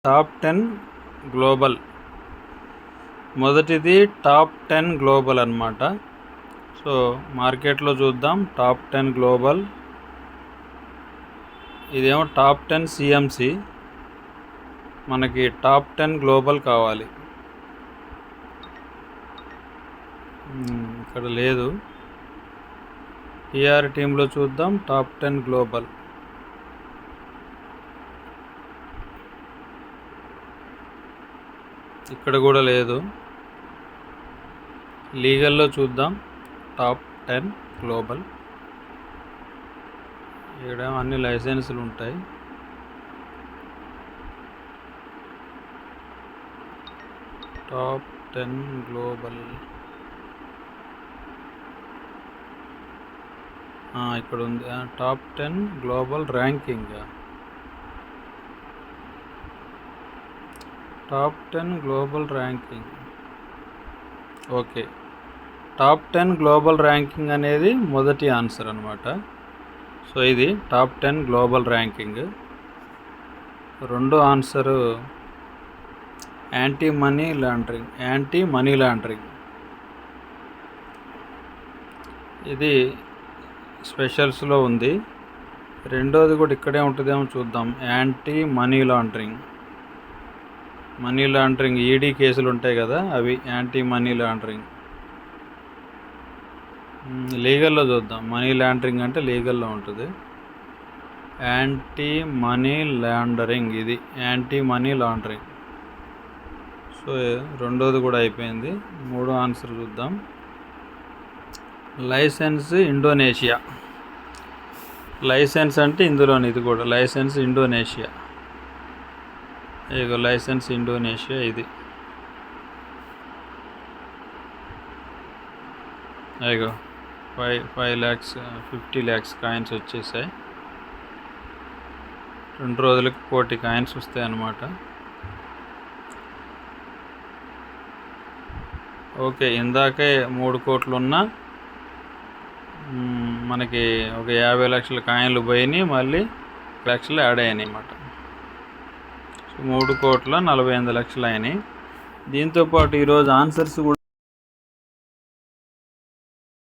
Top 10 global. మొదటిది top 10 global అన్నమాట. So మార్కెట్లో చూద్దాం. టాప్ 10 గ్లోబల్, ఇదేమో టాప్ 10 సిఎంసి. మనకి టాప్ 10 గ్లోబల్ కావాలి. ఇక్కడ లేదు. ఈఆర్ టీంలో చూద్దాం. టాప్ 10 గ్లోబల్, ఇక్కడ కూడా లేదు. లీగల్లో చూద్దాం. టాప్ 10 గ్లోబల్, ఇక్కడ అన్ని లైసెన్సులు ఉంటాయి. టాప్ 10 గ్లోబల్ ఇక్కడ ఉంది. Top 10 global ranking. Top 10 global ranking. Okay, top 10 global ranking అనేది మొదటి ఆన్సర్ అనమాట. సో ఇది టాప్ 10 గ్లోబల్ ర్యాంకింగ్. రెండో ఆన్సరు యాంటీ మనీ లాండరింగ్. ఇది స్పెషల్స్లో ఉంది. రెండోది కూడా ఇక్కడే ఉంటుందేమో చూద్దాం. యాంటీ మనీ లాండరింగ్ ఈడీ కేసులు ఉంటాయి కదా, అవి యాంటీ మనీ లాండరింగ్. లీగల్లో చూద్దాం. మనీ లాండరింగ్ అంటే లీగల్లో ఉంటుంది. యాంటీ మనీ లాండరింగ్, ఇది యాంటీ మనీ లాండరింగ్. సో రెండోది కూడా అయిపోయింది. మూడో ఆన్సర్ చూద్దాం. Licence Indonesia. లైసెన్స్ అంటే ఇందులోని ఇది కూడా లైసెన్స్ ఇండోనేషియా. ఇగో లైసెన్స్ ఇండోనేషియా. ఇది ఇగో 5 lakhs 50 lakhs కాయిన్స్ వచ్చేసాయి. 2 రోజులకి 1 కాయిన్స్ వస్తాయి అన్నమాట. ఓకే, ఇందాకే 3 కోట్లు ఉన్నా మనకి ఒక 50 లక్షల కాయిన్లు పోయినాయి, మళ్ళీ లక్షలు యాడ్ అయినాయి అన్నమాట. 3 కోట్ల 48 లక్షలు అయినాయి. దీంతోపాటు ఈరోజు ఆన్సర్స్ కూడా